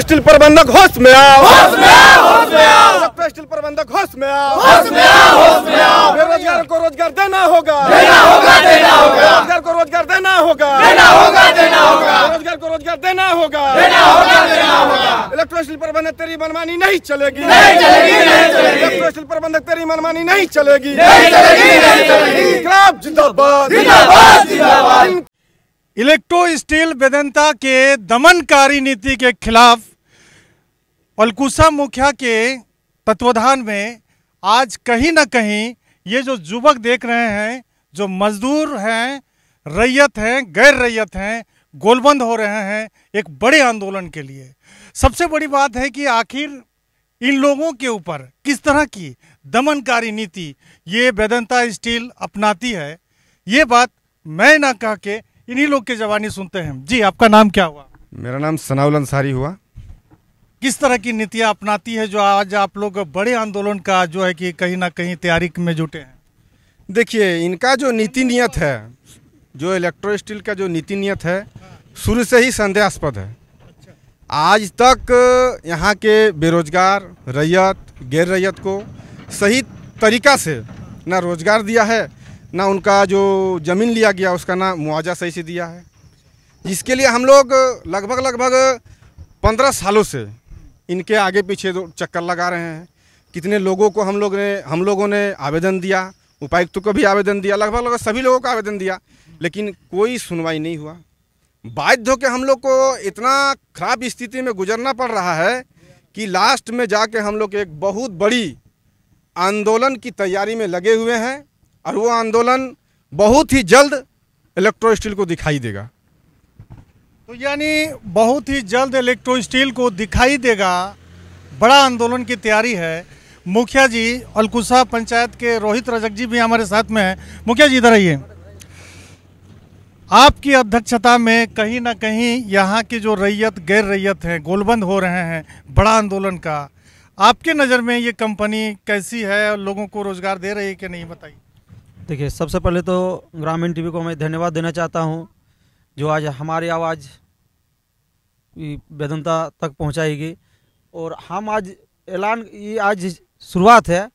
Electro steel प्रबंधक होश में आओ, होश में आओ, होश में आओ। इलेक्ट्रो स्टील प्रबंधक होश में आओ, होश में आओ, होश में आओ। बेरोजगार को रोजगार देना होगा, देना होगा, देना होगा। बेरोजगार को रोजगार देना होगा, देना होगा, देना होगा। बेरोजगार को रोजगार देना होगा, देना होगा, देना होगा। इलेक्ट्रो स्टील प्रबंधक तेरी मनमानी नहीं चलेगी, नहीं चलेगी, नहीं चलेगी। इलेक्ट्रो स्टील प्रबंधक तेरी मनमानी नहीं चलेगी, नहीं चलेगी, नहीं चलेगी। इंकलाब जिंदाबाद, जिंदाबाद, जिंदाबाद। इलेक्ट्रो स्टील वेदांता के दमनकारी नीति के खिलाफ अलकुशा मुखिया के तत्वाधान में आज कहीं ना कहीं ये जो युवक देख रहे हैं, जो मजदूर हैं, रैयत हैं, गैर रैयत हैं, गोलबंद हो रहे हैं एक बड़े आंदोलन के लिए। सबसे बड़ी बात है कि आखिर इन लोगों के ऊपर किस तरह की दमनकारी नीति ये वेदांता स्टील अपनाती है, ये बात मैं ना कह के इन्हीं लोग के जवानी सुनते हैं। जी, आपका नाम क्या हुआ? मेरा नाम सनाउल अंसारी हुआ। किस तरह की नीतियाँ अपनाती है जो आज आप लोग बड़े आंदोलन का जो है कि कहीं ना कहीं तैयारी में जुटे हैं? देखिए, इनका जो नीति नियत है, जो इलेक्ट्रो स्टील का जो नीति नियत है, शुरू से ही संदेहास्पद है। आज तक यहाँ के बेरोजगार, रैयत, गैर रैयत को सही तरीका से ना रोजगार दिया है, ना उनका जो ज़मीन लिया गया उसका ना मुआवजा सही से दिया है, जिसके लिए हम लोग लगभग 15 सालों से इनके आगे पीछे चक्कर लगा रहे हैं। कितने लोगों को हम लोगों ने आवेदन दिया, उपायुक्त को भी आवेदन दिया, लगभग सभी लोगों को आवेदन दिया, लेकिन कोई सुनवाई नहीं हुआ। बाध्य होकर हम लोग को इतना खराब स्थिति में गुजरना पड़ रहा है कि लास्ट में जाके हम लोग एक बहुत बड़ी आंदोलन की तैयारी में लगे हुए हैं, और वो आंदोलन बहुत ही जल्द इलेक्ट्रो स्टील को दिखाई देगा। तो यानी बहुत ही जल्द इलेक्ट्रो स्टील को दिखाई देगा, बड़ा आंदोलन की तैयारी है। मुखिया जी अलकुशा पंचायत के रोहित रजक जी भी हमारे साथ में हैं। मुखिया जी इधर आइए। आपकी अध्यक्षता में कहीं ना कहीं यहाँ की जो रैयत, गैर रैयत है, गोलबंद हो रहे हैं बड़ा आंदोलन का। आपके नज़र में ये कंपनी कैसी है और लोगों को रोजगार दे रही है कि नहीं, बताइए। देखिए, सबसे पहले तो ग्रामीण टीवी को मैं धन्यवाद देना चाहता हूं, जो आज हमारी आवाज़ वेदांता तक पहुंचाएगी। और हम आज ऐलान, ये आज शुरुआत है।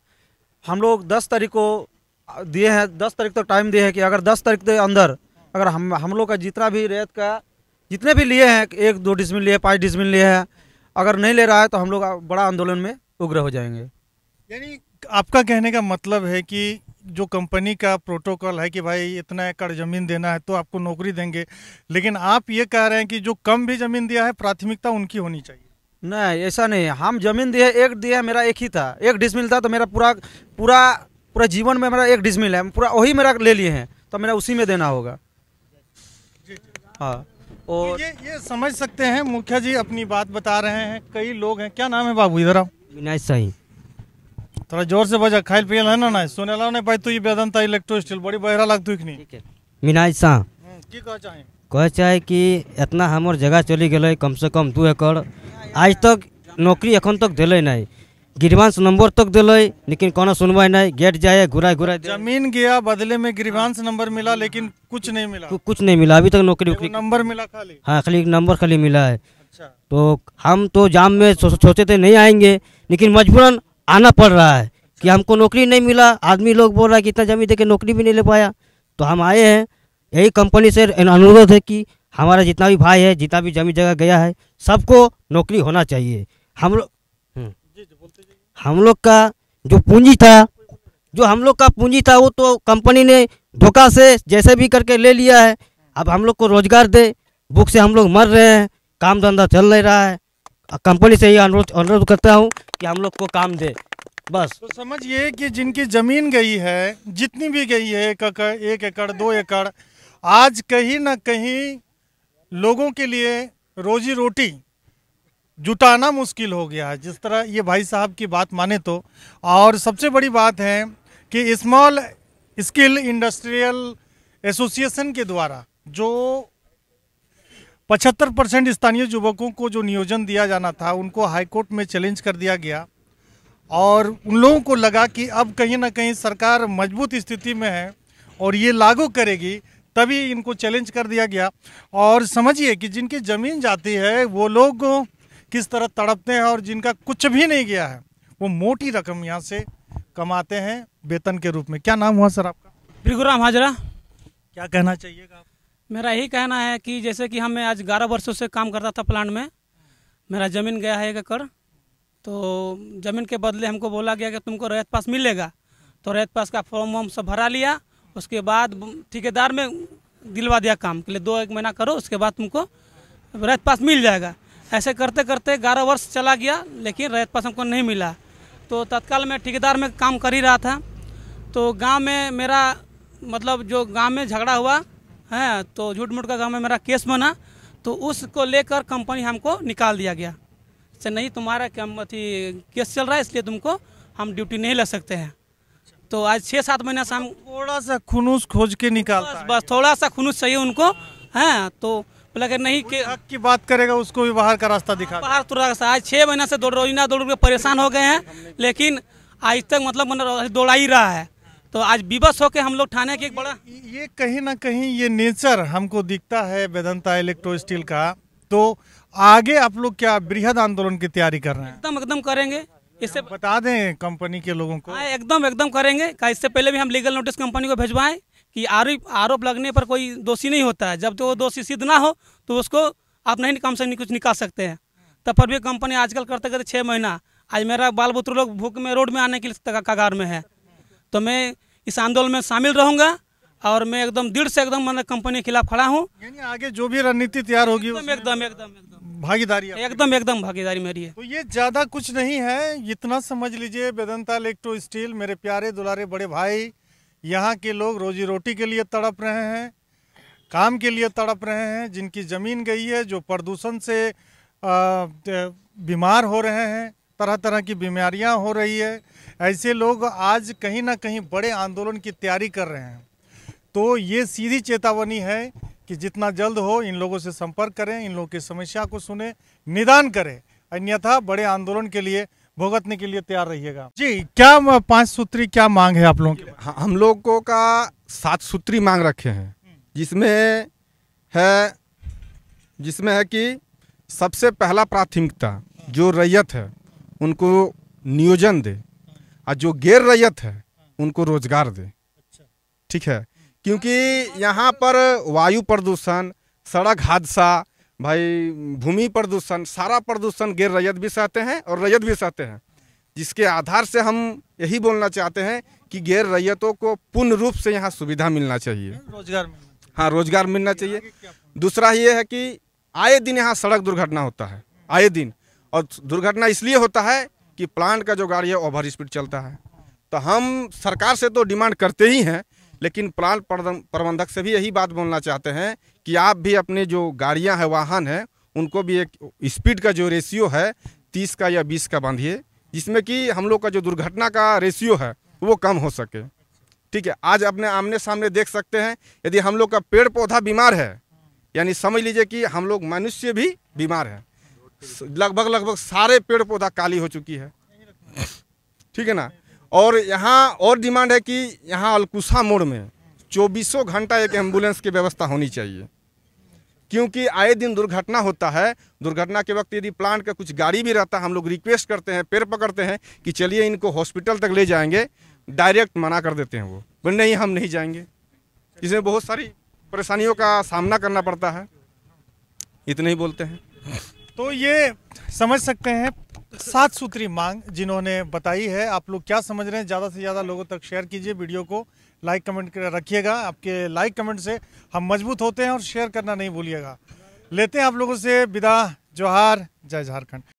हम लोग 10 तारीख को दिए हैं, 10 तारीख तक टाइम दिए हैं कि अगर 10 तारीख के अंदर अगर हम लोग का जितना भी रेत का जितने भी लिए हैं, 1-2 डिसमिल लिए, 5 डिसमिल लिए हैं, अगर नहीं ले रहा है तो हम लोग बड़ा आंदोलन में उग्र हो जाएंगे। यानी आपका कहने का मतलब है कि जो कंपनी का प्रोटोकॉल है कि भाई इतना एकड़ ज़मीन देना है तो आपको नौकरी देंगे, लेकिन आप ये कह रहे हैं कि जो कम भी ज़मीन दिया है प्राथमिकता उनकी होनी चाहिए। नहीं, ऐसा नहीं है। हम जमीन दिए, एक दिया, मेरा एक ही था, 1 डिसमिल था, तो मेरा पूरा जीवन में मेरा 1 डिसमिल है, पूरा वही मेरा ले लिए हैं, तो मेरा उसी में देना होगा। हाँ, और ये समझ सकते हैं। मुखिया जी अपनी बात बता रहे हैं, कई लोग हैं। क्या नाम है बाबू, इधर आओ। विनायक साई। थोड़ा जोर से बजा, खाइल पियल है ना सुने ला नहीं भाई। तू ये वेदांता इलेक्ट्रो स्टील बड़ी बहरा लगती है। विनायक साह की कह चाहे कहे चाहे कि इतना हमार जगह चली गए कम से कम 2 एकड़, आज तक नौकरी एखन तक दिले नहीं, गिरवांश नंबर तक दिले, लेकिन कोनो सुनवाई नहीं। गेट जाए घुरा जमीन गया, बदले में गिरवांश नंबर मिला, लेकिन कुछ नहीं मिला। कुछ नहीं मिला अभी तक। नौकरी नंबर मिला खाली। हाँ, खाली नंबर खाली मिला है। अच्छा। तो हम तो जाम में सोचे थे नहीं आएंगे, लेकिन मजबूरन आना पड़ रहा है कि हमको नौकरी नहीं मिला। आदमी लोग बोल रहा है कि इतना जमीन दे के नौकरी भी नहीं ले पाया, तो हम आए हैं। यही कंपनी से अनुरोध है कि हमारा जितना भी भाई है, जितना भी जमीन जगह गया है, सबको नौकरी होना चाहिए। हम लोग का जो पूंजी था वो तो कंपनी ने धोखा से जैसे भी करके ले लिया है। अब हम लोग को रोजगार दे, भूख से हम लोग मर रहे हैं, काम धंधा चल नहीं रहा है। कंपनी से ये अनुरोध करता हूँ कि हम लोग को काम दे, बस। तो समझिए कि जिनकी ज़मीन गई है, जितनी भी गई है, 1 एकड़ 2 एकड़, आज कहीं ना कहीं लोगों के लिए रोजी रोटी जुटाना मुश्किल हो गया है, जिस तरह ये भाई साहब की बात माने तो। और सबसे बड़ी बात है कि स्मॉल स्किल इंडस्ट्रियल एसोसिएशन के द्वारा जो 75% स्थानीय युवकों को जो नियोजन दिया जाना था, उनको हाईकोर्ट में चैलेंज कर दिया गया। और उन लोगों को लगा कि अब कहीं ना कहीं सरकार मजबूत स्थिति में है और ये लागू करेगी, तभी इनको चैलेंज कर दिया गया। और समझिए कि जिनकी ज़मीन जाती है वो लोग किस तरह तड़पते हैं और जिनका कुछ भी नहीं गया है वो मोटी रकम यहाँ से कमाते हैं वेतन के रूप में। क्या नाम हुआ सर आपका? भृगुराम हाजरा। क्या कहना चाहिएगा आप? मेरा यही कहना है कि जैसे कि मैं आज 11 वर्षों से काम करता था प्लांट में, मेरा ज़मीन गया है 1 एकड़, तो ज़मीन के बदले हमको बोला गया कि तुमको रैयत पास मिलेगा। तो रैयत पास का फॉर्म वॉर्म सब भरा लिया, उसके बाद ठेकेदार में दिलवा दिया काम के लिए 2-1 महीना करो, उसके बाद तुमको रैयत पास मिल जाएगा। ऐसे करते करते 11 वर्ष चला गया, लेकिन रैयत पास हमको नहीं मिला। तो तत्काल मैं ठेकेदार में काम कर ही रहा था, तो गांव में मेरा मतलब जो गांव में झगड़ा हुआ है, तो झूठ मूठ का गांव में मेरा केस बना, तो उसको लेकर कंपनी हमको निकाल दिया गया। से नहीं तुम्हारा केस चल रहा है, इसलिए तुमको हम ड्यूटी नहीं ले सकते हैं। तो आज 6-7 महीना से हम थोड़ा सा खुनूस खोज के निकालता है। बस थोड़ा सा खुनूस चाहिए उनको, हैं तो बोला कि नहीं के हक की बात करेगा उसको भी बाहर का रास्ता दिखा। बाहर तो रास्ता। आज 6 महीना से दौड़ के परेशान हो गए हैं, लेकिन आज तक मतलब दौड़ा ही रहा है। तो आज विवश होकर हम लोग थाने के एक बड़ा ये कहीं ना कहीं ये नेचर हमको दिखता है वेदांता इलेक्ट्रो स्टील का। तो आगे आप लोग क्या बृहद आंदोलन की तैयारी कर रहे हैं? एकदम करेंगे। इससे बता दें कंपनी के लोगों को। हाँ, एकदम करेंगे। इससे पहले भी हम लीगल नोटिस कंपनी को भिजवाएं कि आरोप लगने पर कोई दोषी नहीं होता है। जब तो वो दोषी सिद्ध ना हो तो उसको आप नहीं कम से कुछ निकाल सकते हैं। तब पर भी कंपनी आजकल करते करते 6 महीना, आज मेरा बाल बुत्र लोग भूख में रोड में आने के लिए कगार में है। तो मैं इस आंदोलन में शामिल रहूंगा और मैं एकदम दृढ़ से मतलब कंपनी के खिलाफ खड़ा हूँ। यानी आगे जो भी रणनीति तैयार होगी एकदम भागीदारी एकदम भागीदारी मेरी है। तो ये ज्यादा कुछ नहीं है, इतना समझ लीजिए वेदांता इलेक्ट्रो स्टील, मेरे प्यारे दुलारे बड़े भाई, यहाँ के लोग रोजी रोटी के लिए तड़प रहे हैं, काम के लिए तड़प रहे हैं, जिनकी ज़मीन गई है, जो प्रदूषण से बीमार हो रहे हैं, तरह तरह की बीमारियां हो रही है। ऐसे लोग आज कहीं ना कहीं बड़े आंदोलन की तैयारी कर रहे हैं। तो ये सीधी चेतावनी है कि जितना जल्द हो इन लोगों से संपर्क करें, इन लोगों की समस्या को सुने, निदान करें, अन्यथा बड़े आंदोलन के लिए भुगतने के लिए तैयार रहिएगा। जी, क्या 5 सूत्री क्या मांग है आप लोगों की? हम लोगों का 7 सूत्री मांग रखे हैं, जिसमें है कि सबसे पहला प्राथमिकता जो रैयत है उनको नियोजन दे, और जो गैर रैयत है उनको रोजगार दे। ठीक है, क्योंकि यहाँ पर वायु प्रदूषण, सड़क हादसा, भाई भूमि प्रदूषण, सारा प्रदूषण गैर रैयत भी सहते हैं और रैयत भी सहते हैं। जिसके आधार से हम यही बोलना चाहते हैं कि गैर रैयतों को पूर्ण रूप से यहाँ सुविधा मिलना चाहिए, रोजगार। हाँ, रोजगार मिलना चाहिए। दूसरा ये है कि आए दिन यहाँ सड़क दुर्घटना होता है, आए दिन, और दुर्घटना इसलिए होता है कि प्लांट का जो गाड़ी है ओवर स्पीड चलता है। तो हम सरकार से तो डिमांड करते ही हैं, लेकिन प्लांट प्रबंधक से भी यही बात बोलना चाहते हैं कि आप भी अपने जो गाड़ियां हैं, वाहन हैं, उनको भी एक स्पीड का जो रेशियो है 30 का या 20 का बांधिए, जिसमें कि हम लोग का जो दुर्घटना का रेशियो है वो कम हो सके। ठीक है, आज अपने आमने सामने देख सकते हैं, यदि हम लोग का पेड़ पौधा बीमार है, यानी समझ लीजिए कि हम लोग मनुष्य भी बीमार है, लगभग सारे पेड़ पौधा काली हो चुकी है। ठीक है ना। और यहाँ और डिमांड है कि यहाँ अलकुशा मोड़ में 24 घंटा एक एम्बुलेंस की व्यवस्था होनी चाहिए, क्योंकि आए दिन दुर्घटना होता है। दुर्घटना के वक्त यदि प्लांट का कुछ गाड़ी भी रहता है, हम लोग रिक्वेस्ट करते हैं, पैर पकड़ते हैं कि चलिए इनको हॉस्पिटल तक ले जाएंगे, डायरेक्ट मना कर देते हैं वो, बोले नहीं हम नहीं जाएंगे। इसमें बहुत सारी परेशानियों का सामना करना पड़ता है, इतने ही बोलते हैं। तो ये समझ सकते हैं 7 सूत्री मांग जिन्होंने बताई है। आप लोग क्या समझ रहे हैं? ज़्यादा से ज़्यादा लोगों तक शेयर कीजिए, वीडियो को लाइक कमेंट रखिएगा। आपके लाइक कमेंट से हम मजबूत होते हैं, और शेयर करना नहीं भूलिएगा। लेते हैं आप लोगों से विदा। जोहार, जय झारखंड।